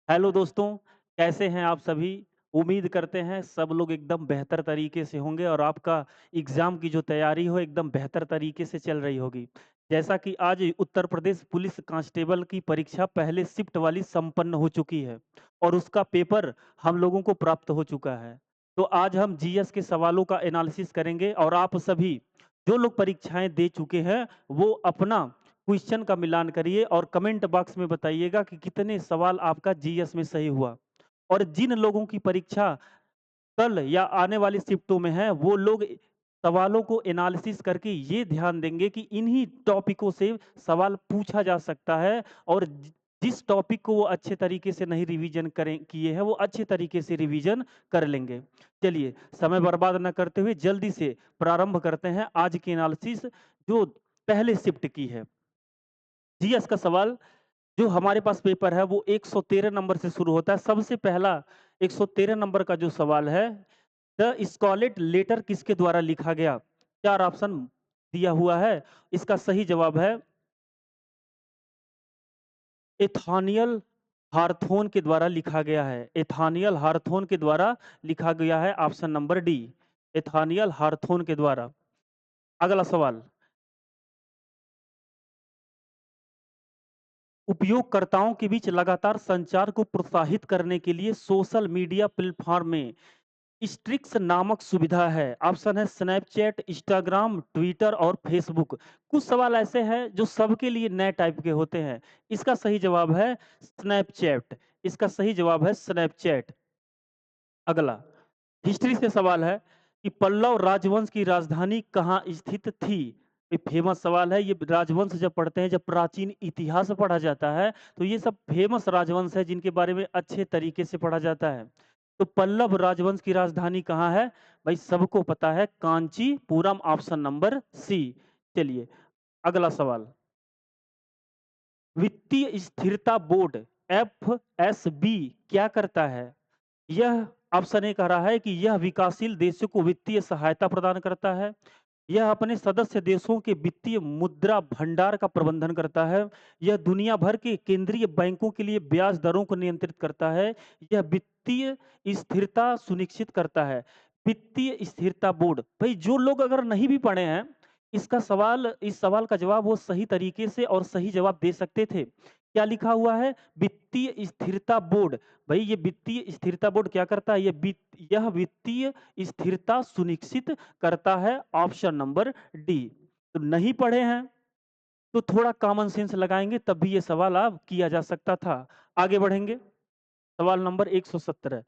Hello दोस्तों, कैसे हैं आप सभी? उम्मीद करते हैं सब लोग एकदम बेहतर तरीके से होंगे और आपका एग्ज़ाम की जो तैयारी हो एकदम बेहतर तरीके से चल रही होगी। जैसा कि आज उत्तर प्रदेश पुलिस कांस्टेबल की परीक्षा पहले शिफ्ट वाली संपन्न हो चुकी है और उसका पेपर हम लोगों को प्राप्त हो चुका है। तो आज हम जीएस के सवालों का एनालिसिस करेंगे और आप सभी जो लोग परीक्षाएँ दे चुके हैं, वो अपना क्वेश्चन का मिलान करिए और कमेंट बॉक्स में बताइएगा कि कितने सवाल आपका जीएस में सही हुआ। और जिन लोगों की परीक्षा कल या आने वाली शिफ्टों में है, वो लोग सवालों को एनालिसिस करके ये ध्यान देंगे कि इन्हीं टॉपिकों से सवाल पूछा जा सकता है और जिस टॉपिक को वो अच्छे तरीके से नहीं रिवीजन करें किए हैं, वो अच्छे तरीके से रिवीजन कर लेंगे। चलिए, समय बर्बाद न करते हुए जल्दी से प्रारंभ करते हैं आज की एनालिसिस जो पहले शिफ्ट की है। जीएस का सवाल जो हमारे पास पेपर है वो 113 नंबर से शुरू होता है। सबसे पहला 113 नंबर का जो सवाल है, द स्कारलेट लेटर किसके द्वारा लिखा गया? 4 ऑप्शन दिया हुआ है। इसका सही जवाब है एथानियल हारथोन के द्वारा लिखा गया है। एथानियल हारथोन के द्वारा लिखा गया है, ऑप्शन नंबर डी, एथानियल हारथोन के द्वारा। अगला सवाल, उपयोगकर्ताओं के बीच लगातार संचार को प्रोत्साहित करने के लिए सोशल मीडिया प्लेटफ़ॉर्म में स्ट्रिक्स नामक सुविधा है। ऑप्शन है स्नैपचैट, इंस्टाग्राम, ट्विटर और फेसबुक। कुछ सवाल ऐसे हैं जो सबके लिए नए टाइप के होते हैं। इसका सही जवाब है स्नैपचैट। इसका सही जवाब है स्नैपचैट। अगला, हिस्ट्री से सवाल है कि पल्लव राजवंश की राजधानी कहाँ स्थित थी? ये फेमस सवाल है। ये राजवंश जब पढ़ते हैं, जब प्राचीन इतिहास पढ़ा जाता है, तो ये सब फेमस राजवंश है जिनके बारे में अच्छे तरीके से पढ़ा जाता है। तो पल्लव राजवंश की राजधानी कहाँ है? भाई सबको पता है, कांचीपुरम, ऑप्शन नंबर सी। चलिए, अगला सवाल, वित्तीय स्थिरता बोर्ड एफएसबी क्या करता है? यह ऑप्शन ए कह रहा है कि यह विकासशील देशों को वित्तीय सहायता प्रदान करता है। यह अपने सदस्य देशों के वित्तीय मुद्रा भंडार का प्रबंधन करता है। यह दुनिया भर के केंद्रीय बैंकों के लिए ब्याज दरों को नियंत्रित करता है। यह वित्तीय स्थिरता सुनिश्चित करता है। वित्तीय स्थिरता बोर्ड, भाई जो लोग अगर नहीं भी पढ़े हैं, इस सवाल का जवाब वो सही तरीके से और सही जवाब दे सकते थे। क्या लिखा हुआ है? वित्तीय स्थिरता बोर्ड। भाई ये वित्तीय स्थिरता बोर्ड क्या करता है? यह वित्तीय स्थिरता सुनिश्चित करता है, ऑप्शन नंबर डी। तो नहीं पढ़े हैं तो थोड़ा कॉमन सेंस लगाएंगे तब भी ये सवाल आप किया जा सकता था। आगे बढ़ेंगे, सवाल नंबर 117,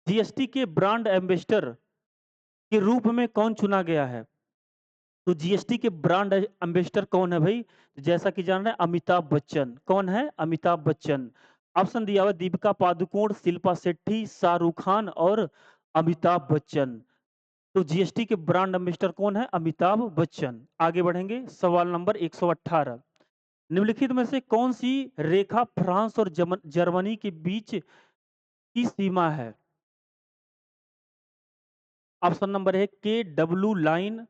जीएसटी के ब्रांड एम्बेसडर के रूप में कौन चुना गया है? तो जीएसटी के ब्रांड एम्बेसडर कौन है भाई? जैसा कि जान रहे हैं, अमिताभ बच्चन। कौन है? अमिताभ बच्चन। ऑप्शन दिया हुआ है दीपिका पादुकोण, शिल्पा शेट्टी, शाहरुख खान और अमिताभ बच्चन। तो जीएसटी के ब्रांड एम्बेसडर कौन है? अमिताभ बच्चन। आगे बढ़ेंगे, सवाल नंबर 118, निम्नलिखित में से कौन सी रेखा फ्रांस और जर्मनी के बीच की सीमा है? ऑप्शन नंबर है के डब्ल्यू लाइन,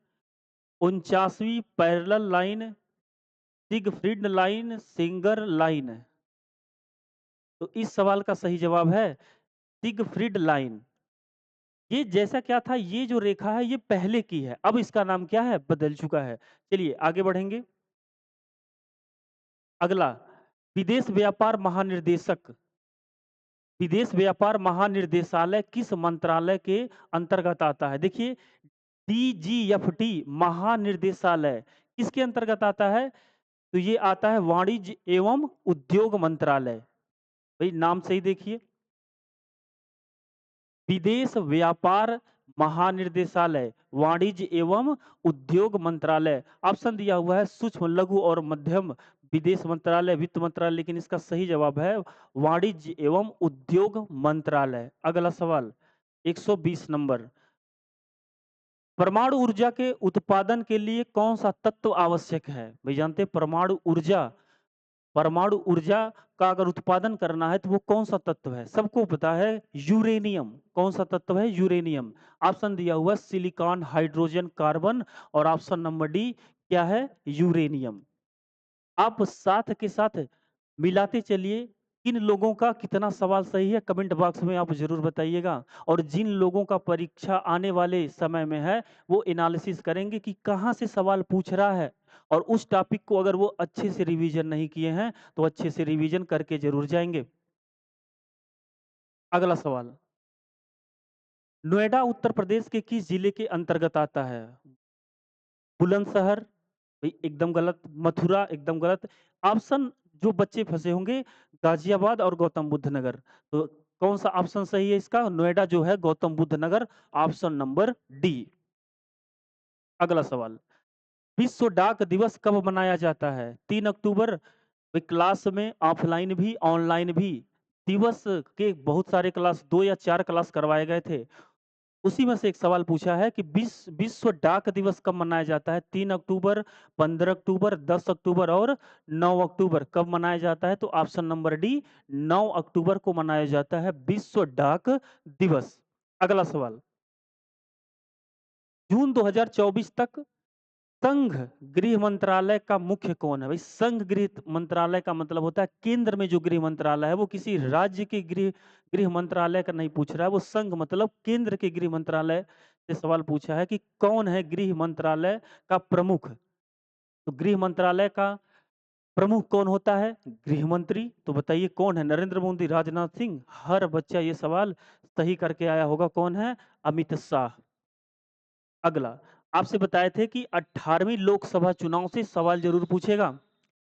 49वीं parallel line, Siegfried line, Singer line. तो इस सवाल का सही जवाब है सिगफ्रीड लाइन। ये जैसा क्या था, ये जो रेखा है ये पहले की है, अब इसका नाम क्या है? बदल चुका है। चलिए आगे बढ़ेंगे। अगला, विदेश व्यापार महानिर्देशक, विदेश व्यापार महानिर्देशालय किस मंत्रालय के अंतर्गत आता है? देखिए, डीजीएफटी महानिर्देशालय किसके अंतर्गत आता है? तो ये आता है वाणिज्य एवं उद्योग मंत्रालय। भाई नाम सही देखिए, विदेश व्यापार महानिर्देशालय, वाणिज्य एवं उद्योग मंत्रालय। ऑप्शन दिया हुआ है सूक्ष्म लघु और मध्यम विदेश मंत्रालय, वित्त मंत्रालय, लेकिन इसका सही जवाब है वाणिज्य एवं उद्योग मंत्रालय। अगला सवाल 120 नंबर, परमाणु ऊर्जा के उत्पादन के लिए कौन सा तत्व आवश्यक है? भाई जानते हैं परमाणु ऊर्जा का अगर उत्पादन करना है तो वो कौन सा तत्व है? सबको पता है, यूरेनियम। कौन सा तत्व है? यूरेनियम। ऑप्शन दिया हुआ सिलिकॉन, हाइड्रोजन, कार्बन और ऑप्शन नंबर डी क्या है? यूरेनियम। आप साथ के साथ मिलाते चलिए, किन लोगों का कितना सवाल सही है कमेंट बॉक्स में आप ज़रूर बताइएगा और जिन लोगों का परीक्षा आने वाले समय में है, वो एनालिसिस करेंगे कि कहाँ से सवाल पूछ रहा है और उस टॉपिक को अगर वो अच्छे से रिवीजन नहीं किए हैं, तो अच्छे से रिवीजन करके ज़रूर जाएँगे। अगला सवाल, नोएडा उत्तर प्रदेश के किस जिले के अंतर्गत आता है? बुलंदशहर भई एकदम गलत, मथुरा एकदम गलत। ऑप्शन जो बच्चे फँसे होंगे गाज़ियाबाद और गौतम बुद्ध नगर। तो कौन-सा ऑप्शन सही है इसका? नोएडा जो है गौतम बुद्ध नगर, ऑप्शन नंबर डी। अगला सवाल, विश्व डाक दिवस कब मनाया जाता है? 3 अक्टूबर भई क्लास में ऑफ़लाइन भी, ऑनलाइन भी। दिवस के बहुत सारे क्लास 2 या 4 क्लास करवाए गए थे। उसी में से एक सवाल पूछा है कि विश्व डाक दिवस कब मनाया जाता है? 3 अक्टूबर, 15 अक्टूबर, 10 अक्टूबर और 9 अक्टूबर कब मनाया जाता है? तो ऑप्शन नंबर डी 9 अक्टूबर को मनाया जाता है विश्व डाक दिवस। अगला सवाल, जून 2024 तक संघ गृह मंत्रालय का मुख्य कौन है? भाई संघ गृह मंत्रालय का मतलब होता है केंद्र में जो गृह मंत्रालय है वो किसी राज्य के गृह गृह मंत्रालय का नहीं पूछ रहा है, वो संघ मतलब केंद्र के गृह मंत्रालय से सवाल पूछा है कि कौन है गृह मंत्रालय का प्रमुख। तो गृह मंत्रालय का प्रमुख कौन होता है? गृह मंत्री। तो बताइए कौन है? नरेंद्र मोदी, राजनाथ सिंह? हर बच्चा ये सवाल सही करके आया होगा। कौन है? अमित शाह। अगला, आपसे बताए थे कि 18वीं लोकसभा चुनाव से सवाल ज़रूर पूछेगा।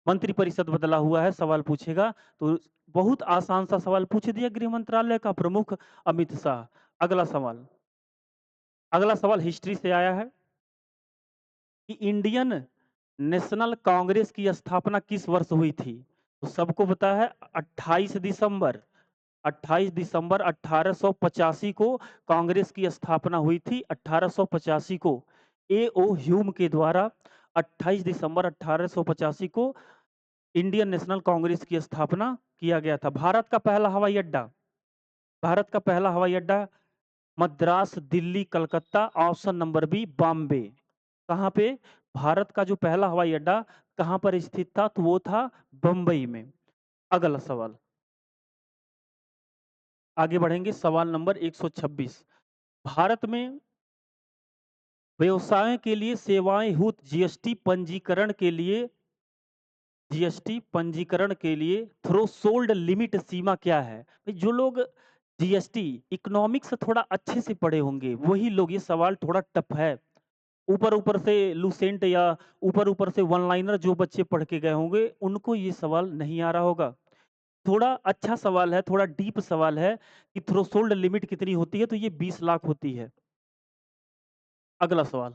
मंत्रिपरिषद बदला हुआ है, सवाल पूछेगा। तो बहुत आसान सा सवाल पूछ दिया, गृह मंत्रालय का प्रमुख अमित शाह। अगला सवाल, अगला सवाल हिस्ट्री से आया है कि इंडियन नेशनल कांग्रेस की स्थापना किस वर्ष हुई थी? तो सबको पता है 28 दिसंबर 28 दिसंबर 1885 को कांग्रेस की स्थापना हुई थी। 1885 को ए.ओ. ह्यूम के द्वारा 28 दिसंबर 1885 को इंडियन नेशनल कांग्रेस की स्थापना किया गया था। भारत का पहला हवाई अड्डा Madras, Delhi, Calcutta, option number B Bombay. कहाँ पे? भारत का जो पहला हवाई अड्डा कहाँ पर स्थित था? तो वो था बम्बई में। अगला सवाल, आगे बढ़ेंगे सवाल नंबर 126। भारत में व्यवसाय के लिए सेवाएं हुत जीएसटी पंजीकरण के लिए थ्रेशोल्ड लिमिट सीमा क्या है? भाई जो लोग जीएसटी इकोनॉमिक्स थोड़ा अच्छे से पढ़े होंगे वही लोग, ये सवाल थोड़ा टफ है। ऊपर-ऊपर से लुसेंट या ऊपर-ऊपर से वन लाइनर जो बच्चे पढ़ के गए होंगे उनको ये सवाल नहीं आ रहा होगा। थोड़ा अच्छा सवाल है, थोड़ा डीप सवाल है कि थ्रेशोल्ड लिमिट कितनी होती है? तो ये 20 लाख होती है। अगला सवाल,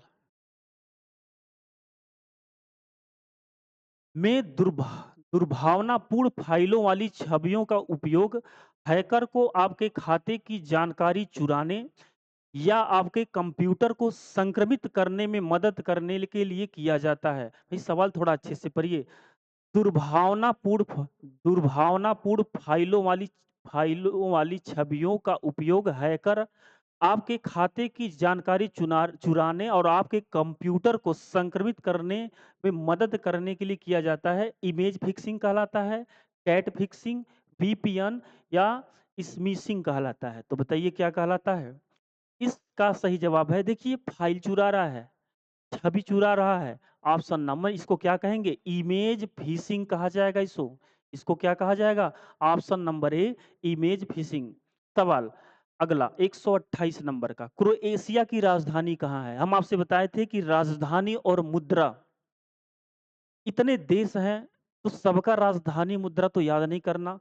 में दुर्भावनापूर्ण फाइलों वाली छवियों का उपयोग हैकर को आपके खाते की जानकारी चुराने या आपके कंप्यूटर को संक्रमित करने में मदद करने के लिए किया जाता है। भाई सवाल थोड़ा अच्छे से पढ़िए। दुर्भावनापूर्ण दुर्भावनापूर्ण फाइलों वाली छवियों का उपयोग हैकर आपके खाते की जानकारी चुराने और आपके कंप्यूटर को संक्रमित करने में मदद करने के लिए किया जाता है। इमेज फिक्सिंग कहलाता है, कैट फिक्सिंग, वीपीएन या स्मिशिंग कहलाता है। तो बताइए क्या कहलाता है? इसका सही जवाब है, देखिए फाइल चुरा रहा है, छवि चुरा रहा है। ऑप्शन नंबर इसको क्या कहेंगे? इमेज फिशिंग कहा जाएगा इसको। इसको क्या कहा जाएगा? Option number A image fishing. सवाल अगला 128 नंबर का, क्रोएशिया की राजधानी कहाँ है? हम आपसे बताए थे कि राजधानी और मुद्रा, इतने देश हैं तो सबका राजधानी मुद्रा तो याद नहीं करना।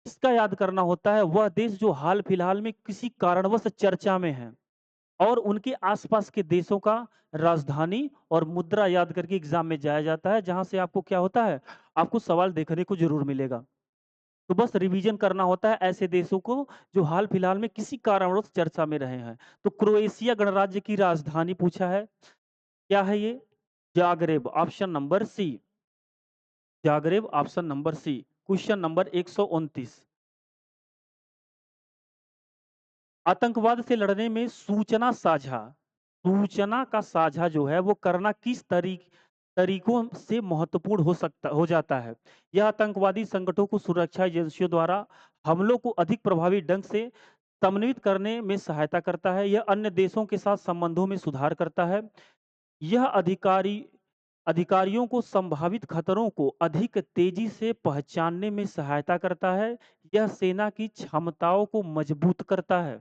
इसका याद करना होता है वह देश जो हाल फिलहाल में किसी कारणवश चर्चा में है और उनके आसपास के देशों का राजधानी और मुद्रा याद करके एग्जाम में जाया जाता है, जहां से आपको क्या होता है, आपको सवाल देखने को जरूर मिलेगा। तो बस रिवीजन करना होता है ऐसे देशों को जो हाल फिलहाल में किसी कारणवश चर्चा में रहे हैं। तो क्रोएशिया गणराज्य की राजधानी पूछा है, क्या है ये? Zagreb, option number C. Zagreb, option number C. Question number 129, आतंकवाद से लड़ने में सूचना का साझा जो है वो करना किस तरीके तरीकों से महत्वपूर्ण हो जाता है। यह आतंकवादी संगठनों को सुरक्षा एजेंसियों द्वारा हमलों को अधिक प्रभावी ढंग से समन्वित करने में सहायता करता है। यह अन्य देशों के साथ संबंधों में सुधार करता है। यह अधिकारियों को संभावित खतरों को अधिक तेजी से पहचानने में सहायता करता है। यह सेना की क्षमताओं को मजबूत करता है।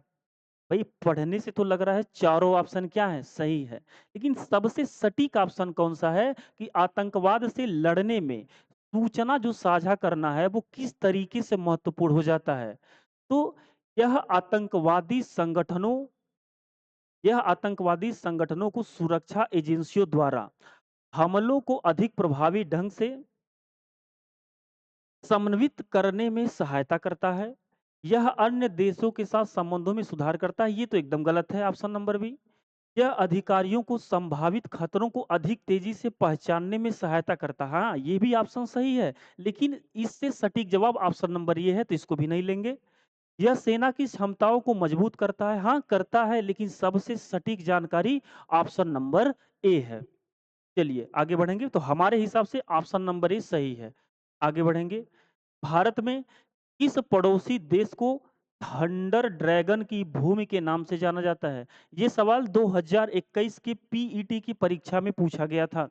भाई पढ़ने से तो लग रहा है चारों ऑप्शन क्या है सही है, लेकिन सबसे सटीक ऑप्शन कौन सा है कि आतंकवाद से लड़ने में सूचना जो साझा करना है वो किस तरीके से महत्वपूर्ण हो जाता है। तो यह आतंकवादी संगठनों को सुरक्षा एजेंसियों द्वारा हमलों को अधिक प्रभावी ढंग से समन्वित करने में सहायता करता है। यह अन्य देशों के साथ संबंधों में सुधार करता है। ये तो एकदम गलत है ऑप्शन नंबर बी। यह अधिकारियों को संभावित खतरों को अधिक तेजी से पहचानने में सहायता करता है। हाँ, ये भी ऑप्शन सही है, लेकिन इससे सटीक जवाब ऑप्शन नंबर ये है, तो इसको भी नहीं लेंगे। यह सेना की क्षमताओं को मजबूत करता है। हाँ, करता है, लेकिन सबसे सटीक जानकारी ऑप्शन नंबर ए है। चलिए आगे बढ़ेंगे, तो हमारे हिसाब से ऑप्शन नंबर ए सही है। आगे बढ़ेंगे। भारत में किस पड़ोसी देश को थंडर ड्रैगन की भूमि के नाम से जाना जाता है? ये सवाल 2021 की पीईटी की परीक्षा में पूछा गया था।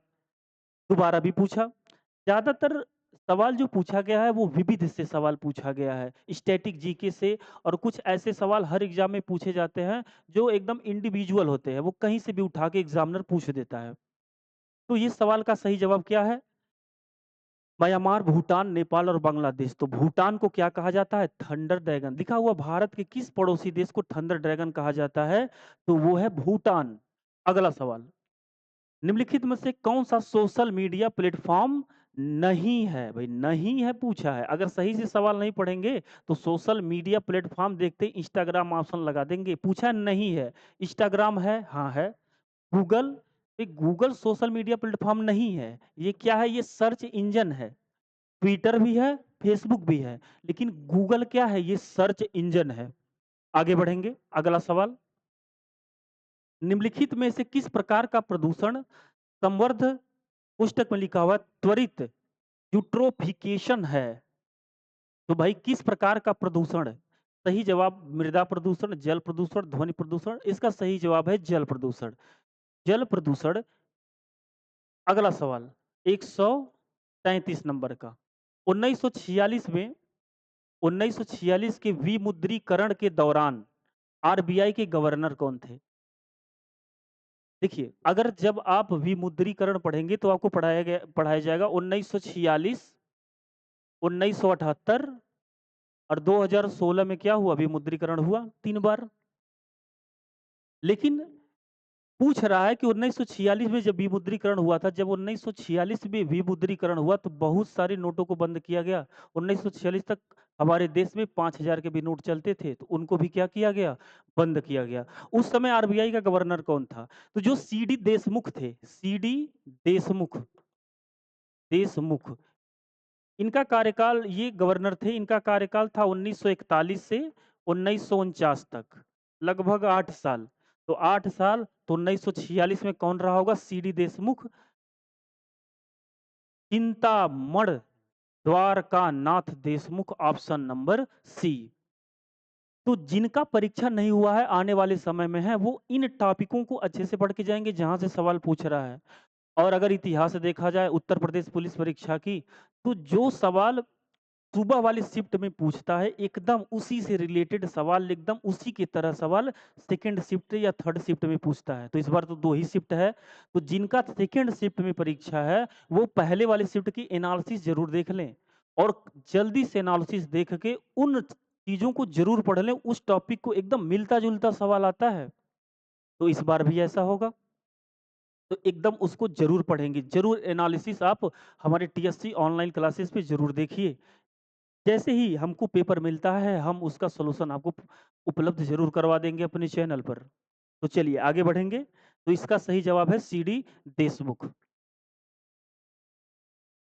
दोबारा भी पूछा। ज़्यादातर सवाल जो पूछा गया है वो विविध से सवाल पूछा गया है, स्टैटिक जीके से, और कुछ ऐसे सवाल हर एग्जाम में पूछे जाते हैं जो एकदम इंडिविजुअल होते हैं, वो कहीं से भी उठा के एग्जामिनर पूछ देता है। तो ये सवाल का सही जवाब क्या है? म्यांमार, भूटान, नेपाल और बांग्लादेश। तो भूटान को क्या कहा जाता है? Thunder dragon. लिखा हुआ भारत के किस पड़ोसी देश को थंडर ड्रैगन कहा जाता है? तो वो है भूटान। अगला सवाल, निम्नलिखित में से कौन सा सोशल मीडिया प्लेटफॉर्म नहीं है? भाई नहीं है पूछा है। अगर सही से सवाल नहीं पढ़ेंगे तो सोशल मीडिया प्लेटफॉर्म देखते इंस्टाग्राम ऑप्शन लगा देंगे। पूछा है नहीं है। इंस्टाग्राम है? हाँ है। Google, Google social media platform नहीं है। ये क्या है? ये सर्च इंजन है। ट्विटर भी है, फेसबुक भी है, लेकिन गूगल क्या है? ये सर्च इंजन है। आगे बढ़ेंगे। अगला सवाल, निम्नलिखित में से किस प्रकार का प्रदूषण संवर्ध पुस्तक में लिखा हुआ त्वरित यूट्रोफिकेशन है? तो भाई किस प्रकार का प्रदूषण है? सही जवाब मृदा प्रदूषण, जल प्रदूषण, ध्वनि प्रदूषण। इसका सही जवाब है जल प्रदूषण। जल प्रदूषण। अगला सवाल 133 नंबर का, 1946 में 1946 के विमुद्रीकरण के दौरान आरबीआई के गवर्नर कौन थे? देखिए, अगर जब आप विमुद्रीकरण पढ़ेंगे तो आपको पढ़ाया जाएगा 1946, 1978 और 2016 में क्या हुआ? विमुद्रीकरण हुआ 3 बार। लेकिन पूछ रहा है कि 1946 में जब विमुद्रीकरण हुआ था, जब 1946 में विमुद्रीकरण हुआ तो बहुत सारे नोटों को बंद किया गया। 1946 तक हमारे देश में 5000 के भी नोट चलते थे, तो उनको भी क्या किया गया? बंद किया गया। उस समय आरबीआई का गवर्नर कौन था? तो जो सीडी देशमुख थे, सीडी देशमुख, देशमुख, इनका कार्यकाल, ये गवर्नर थे, इनका कार्यकाल था 1941 से 1949 तक, लगभग 8 साल। तो 8 साल, तो 1946 में कौन रहा होगा? सीडी देशमुख। चिंतामण द्वारका नाथ देशमुख, ऑप्शन नंबर सी। तो जिनका परीक्षा नहीं हुआ है आने वाले समय में है, वो इन टॉपिकों को अच्छे से पढ़ के जाएंगे जहां से सवाल पूछ रहा है। और अगर इतिहास देखा जाए उत्तर प्रदेश पुलिस परीक्षा की, तो जो सवाल सुबह वाली शिफ्ट में पूछता है, एकदम उसी से रिलेटेड सवाल, एकदम उसी की तरह सवाल सेकंड शिफ्ट या थर्ड शिफ्ट में पूछता है। तो इस बार तो 2 ही शिफ्ट है, तो जिनका सेकंड शिफ्ट में परीक्षा है वो पहले वाले शिफ्ट की एनालिसिस जरूर देख लें, और जल्दी से एनालिसिस देख के उन चीजों को जरूर पढ़ लें। उस टॉपिक को एकदम मिलता जुलता सवाल आता है, तो इस बार भी ऐसा होगा, तो एकदम उसको जरूर पढ़ेंगे। जरूर एनालिसिस आप हमारे टीएससी ऑनलाइन क्लासेस पे जरूर देखिए। जैसे ही हमको पेपर मिलता है हम उसका सॉल्यूशन आपको उपलब्ध जरूर करवा देंगे अपने चैनल पर। तो चलिए आगे बढ़ेंगे। तो इसका सही जवाब है सीडी देशमुख।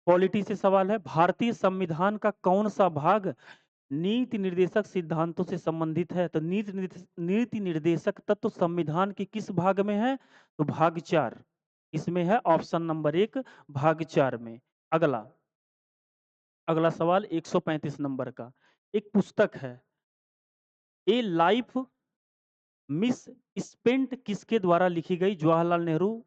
पॉलिटी से सवाल है, भारतीय संविधान का कौन सा भाग नीति निर्देशक सिद्धांतों से संबंधित है? तो नीति निर्देशक तत्व संविधान के किस भाग में है? तो भाग 4। इसमें है ऑप्शन नंबर 1 भाग 4 में। अगला अगला सवाल 135 नंबर का। एक पुस्तक है ए लाइफ मिस स्पेंट किसके द्वारा लिखी गई? जवाहरलाल नेहरू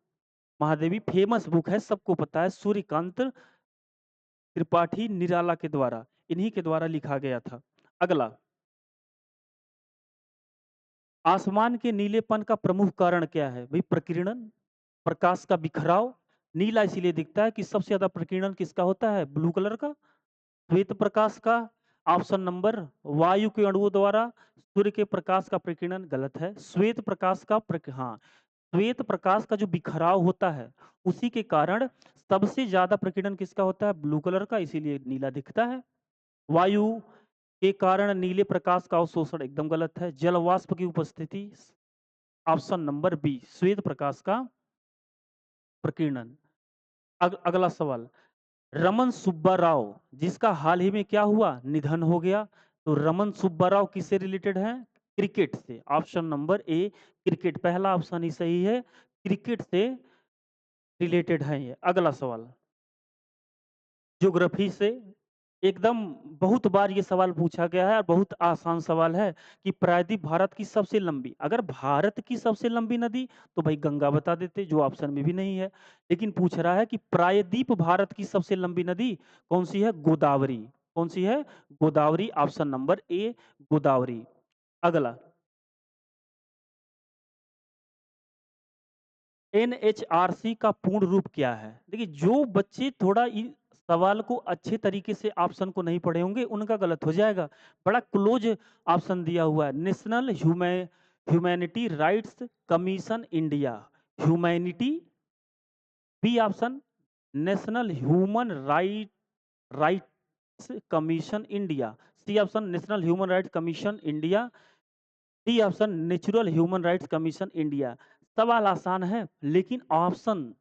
महादेवी फेमस बुक है, सबको पता है, सूर्यकांत त्रिपाठी निराला के द्वारा, इन्हीं के द्वारा लिखा गया था। अगला आसमान के नीलेपन का प्रमुख कारण क्या है? भाई प्रकीर्णन, प्रकाश का बिखराव। नीला इसीलिए दिखता है कि सबसे ज्यादा प्रकीर्णन किसका होता है? ब्लू कलर का। श्वेत प्रकाश का। ऑप्शन नंबर वायु के अणुओं द्वारा सूर्य के प्रकाश का प्रकीर्णन गलत है। श्वेत प्रकाश का हाँ, श्वेत प्रकाश का जो बिखराव होता है उसी के कारण सबसे ज्यादा प्रकीर्णन किसका होता है? ब्लू कलर का, इसीलिए नीला दिखता है। वायु के कारण नीले प्रकाश का अवशोषण एकदम गलत है। जल वाष्प की उपस्थिति, ऑप्शन नंबर बी, श्वेत प्रकाश का प्रकीर्णन। अगला सवाल, रमन सुब्बा राव जिसका हाल ही में क्या हुआ? निधन हो गया। तो रमन सुब्बा राव किससे रिलेटेड है? क्रिकेट से। ऑप्शन नंबर ए क्रिकेट, पहला ऑप्शन ही सही है, क्रिकेट से रिलेटेड है ये। अगला सवाल ज्योग्राफी से, एकदम बहुत बार ये सवाल पूछा गया है और बहुत आसान सवाल है कि प्रायद्वीप भारत की सबसे लंबी, अगर भारत की सबसे लंबी नदी तो भाई गंगा बता देते, जो ऑप्शन में भी नहीं है, लेकिन पूछ रहा है कि प्रायद्वीप भारत की सबसे लंबी नदी कौन सी है? गोदावरी। कौन सी है? Godavari, option number A Godavari. अगला एनएचआरसी का पूर्ण रूप क्या है? देखिए जो बच्चे थोड़ा सवाल को अच्छे तरीके से ऑप्शन को नहीं पढ़े होंगे उनका गलत हो जाएगा। बड़ा क्लोज ऑप्शन दिया हुआ है, national humanity rights commission India. Humanity, B option national human rights commission India. C option national human rights commission India. D option natural human rights commission India. सवाल आसान है लेकिन ऑप्शन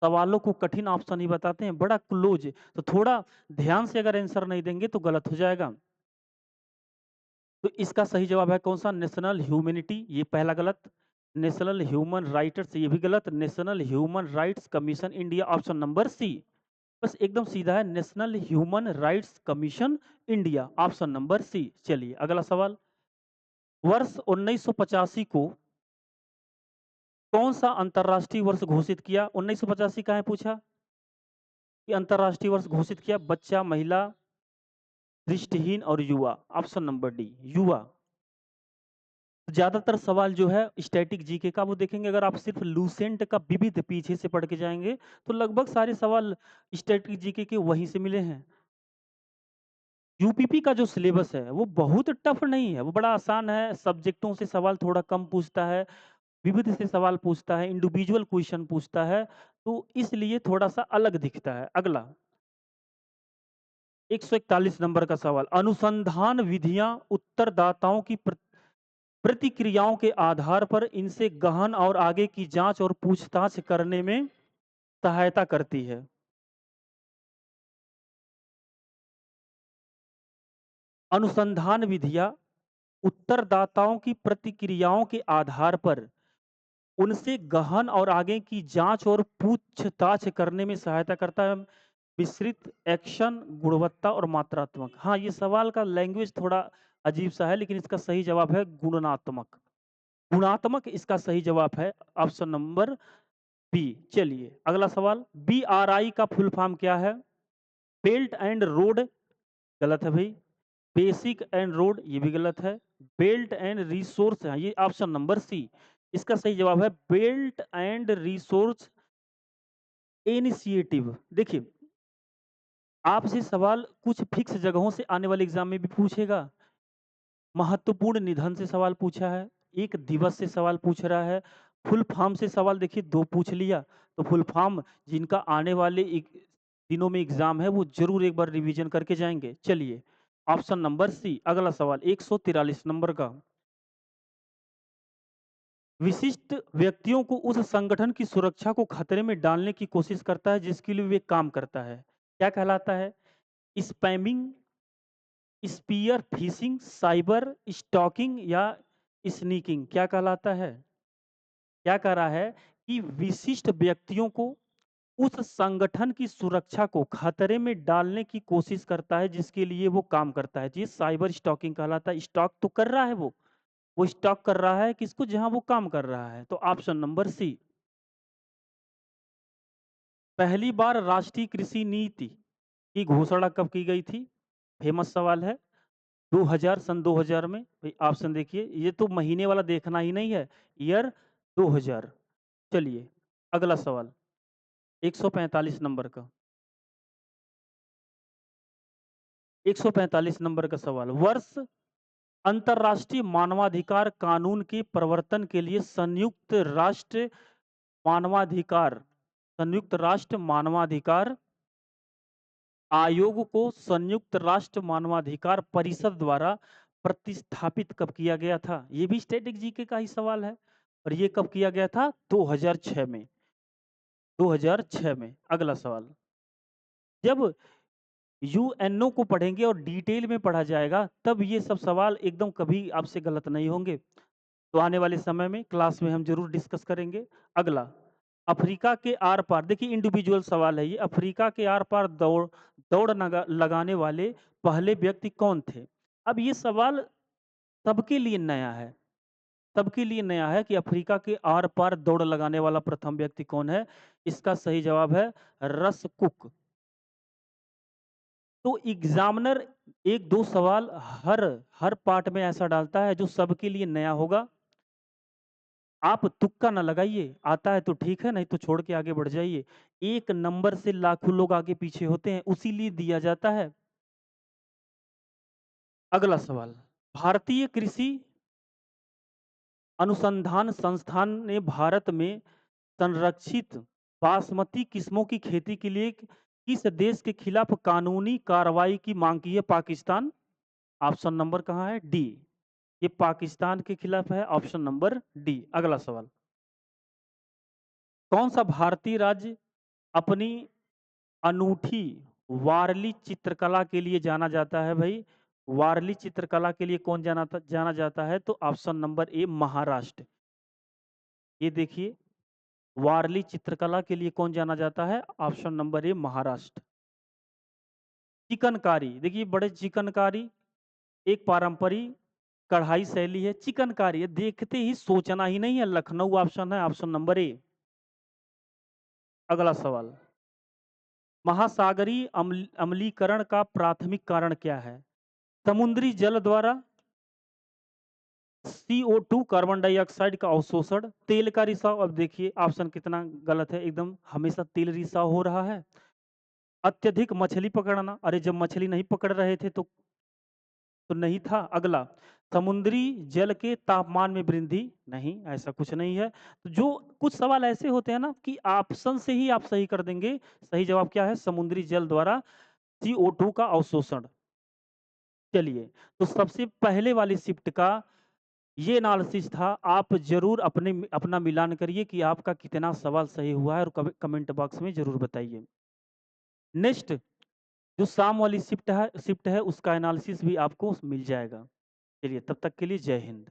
सवालों को कठिन ऑप्शन ही बताते हैं, बड़ा क्लोज, तो थोड़ा ध्यान से अगर आंसर नहीं देंगे तो गलत हो जाएगा। तो इसका सही जवाब है कौन सा? नेशनल ह्यूमैनिटी, ये पहला गलत। नेशनल ह्यूमन राइट्स, ये भी गलत। National human rights commission India, option number C. बस एकदम सीधा है, national human rights commission India, option number C. चलिए अगला सवाल, वर्ष 1985 को कौन सा अंतरराष्ट्रीय वर्ष घोषित किया? 1985 कहाँ है पूछा कि अंतरराष्ट्रीय वर्ष घोषित किया? बच्चा, महिला, दृष्टिहीन और युवा, ऑप्शन नंबर डी युवा। ज्यादातर सवाल जो है स्टैटिक जीके का वो देखेंगे, अगर आप सिर्फ लूसेंट का विविध पीछे से पढ़ के जाएंगे तो लगभग सारे सवाल स्टैटिक जीके के वहीं से मिले हैं। यूपीपी का जो सिलेबस है वो बहुत टफ नहीं है, वो बड़ा आसान है, सब्जेक्टों से सवाल थोड़ा कम पूछता है, विविध से सवाल पूछता है, इंडिविजुअल क्वेश्चन पूछता है, तो इसलिए थोड़ा सा अलग दिखता है। अगला 141 नंबर का सवाल, अनुसंधान विधियां उत्तरदाताओं की प्रतिक्रियाओं के आधार पर इनसे गहन और आगे की जांच और पूछताछ करने में सहायता करती है। अनुसंधान विधियां उत्तरदाताओं की प्रतिक्रियाओं के आधार पर उनसे गहन और आगे की जांच और पूछताछ करने में सहायता करता है। मिश्रित, एक्शन, गुणवत्ता और मात्रात्मक। हाँ, ये सवाल का लैंग्वेज थोड़ा अजीब सा है लेकिन इसका सही जवाब है गुणात्मक। गुणात्मक इसका सही जवाब है, ऑप्शन नंबर बी। चलिए अगला सवाल, बीआरआई का फुल फॉर्म क्या है? बेल्ट एंड रोड, गलत है भाई। बेसिक एंड रोड, ये भी गलत है। बेल्ट एंड रिसोर्स है, ये ऑप्शन नंबर सी। इसका सही जवाब है बेल्ट एंड रिसोर्स इनिशिएटिव। देखिए आपसे सवाल कुछ फिक्स जगहों से आने वाले एग्जाम में भी पूछेगा। महत्वपूर्ण निधन से सवाल पूछा है, एक दिवस से सवाल पूछ रहा है, फुल फॉर्म से सवाल देखिए 2 पूछ लिया, तो फुल फॉर्म जिनका आने वाले दिनों में एग्जाम है वो जरूर एक बार रिवीजन करके जाएंगे। चलिए ऑप्शन नंबर सी। अगला सवाल 143 नंबर का, विशिष्ट व्यक्तियों को उस संगठन की सुरक्षा को खतरे में डालने की कोशिश करता है जिसके लिए वे काम करता है, क्या कहलाता है? Spamming, spear phishing, cyber stalking या स्नीकिंग, क्या कहलाता है? क्या कह रहा है कि विशिष्ट व्यक्तियों को उस संगठन की सुरक्षा को खतरे में डालने की कोशिश करता है जिसके लिए वो काम करता है। ये साइबर स्टॉकिंग कहलाता है। स्टॉक तो कर रहा है वो स्टॉक कर रहा है किसको? जहाँ वो काम कर रहा है। तो ऑप्शन नंबर सी। पहली बार राष्ट्रीय कृषि नीति की घोषणा कब की गई थी? फेमस सवाल है। 2000 सन 2000 में। भाई ऑप्शन देखिए, ये तो महीने वाला देखना ही नहीं है, ईयर 2000। चलिए, अगला सवाल 145 नंबर का। 145 नंबर का सवाल। वर्ष अंतर्राष्ट्रीय मानवाधिकार कानून के प्रवर्तन के लिए मानवाधिकार संयुक्त राष्ट्र मानवाधिकार आयोग को संयुक्त राष्ट्र मानवाधिकार परिषद द्वारा प्रतिस्थापित कब किया गया था? ये भी स्टैटिक जीके का ही सवाल है और ये कब किया गया था? 2006 में। 2006 में। अगला सवाल। जब यूएनओ को पढ़ेंगे और डिटेल में पढ़ा जाएगा तब ये सब सवाल एकदम कभी आपसे गलत नहीं होंगे। तो आने वाले समय में क्लास में हम जरूर डिस्कस करेंगे। अगला, अफ्रीका के आर पार, देखिए इंडिविजुअल सवाल है ये। अफ्रीका के आर पार दौड़ दौड़ लगाने वाले पहले व्यक्ति कौन थे? अब ये सवाल सबके लिए नया है। सबके लिए नया है कि अफ्रीका के आर पार दौड़ लगाने वाला प्रथम व्यक्ति कौन है? इसका सही जवाब है रस कुक। तो एग्जामिनर एक दो सवाल हर पार्ट में ऐसा डालता है जो सबके लिए नया होगा। आप तुक्का ना लगाइए, आता है तो ठीक है, नहीं तो छोड़ के आगे बढ़ जाइए। एक नंबर से लाखों लोग आगे पीछे होते हैं, उसीलिए दिया जाता है। अगला सवाल। भारतीय कृषि अनुसंधान संस्थान ने भारत में संरक्षित बासमती किस्मों की खेती के लिए किस देश के खिलाफ कानूनी कार्रवाई की मांग की है? पाकिस्तान। ऑप्शन नंबर कहाँ है? डी। ये पाकिस्तान के खिलाफ है, ऑप्शन नंबर डी। अगला सवाल। कौन सा भारतीय राज्य अपनी अनूठी वारली चित्रकला के लिए जाना जाता है? भाई वारली चित्रकला के लिए कौन जाना जाता है? तो ऑप्शन नंबर ए महाराष्ट्र। ये देखिए, वारली चित्रकला के लिए कौन जाना जाता है? Option number A Maharashtra. Chikankari, देखिए बड़े चिकनकारी एक पारंपरिक कढ़ाई शैली है। चिकनकारी है, देखते ही सोचना ही नहीं है, लखनऊ ऑप्शन है, ऑप्शन नंबर ए। अगला सवाल। महासागरीय अम्लीकरण का प्राथमिक कारण क्या है? समुद्री जल द्वारा, CO2 कार्बन डाइऑक्साइड का अवशोषण, तेल का रिसाव। अब देखिए ऑप्शन कितना गलत है, एकदम हमेशा तेल रिसाव हो रहा है। अत्यधिक मछली पकड़ना, अरे जब मछली नहीं पकड़ रहे थे तो नहीं था। अगला, समुद्री जल के तापमान में वृद्धि, नहीं ऐसा कुछ नहीं है। तो जो कुछ सवाल ऐसे होते हैं ना कि ऑप्शन से ही आप सही कर देंगे। सही जवाब क्या है? समुद्री जल द्वारा CO2 का अवशोषण। चलिए, तो सबसे पहले वाली शिफ्ट का ये एनालिसिस था। आप जरूर अपना मिलान करिए कि आपका कितना सवाल सही हुआ है और कमेंट बॉक्स में जरूर बताइए। नेक्स्ट जो शाम वाली शिफ्ट है उसका एनालिसिस भी आपको मिल जाएगा। चलिए, तब तक के लिए जय हिंद।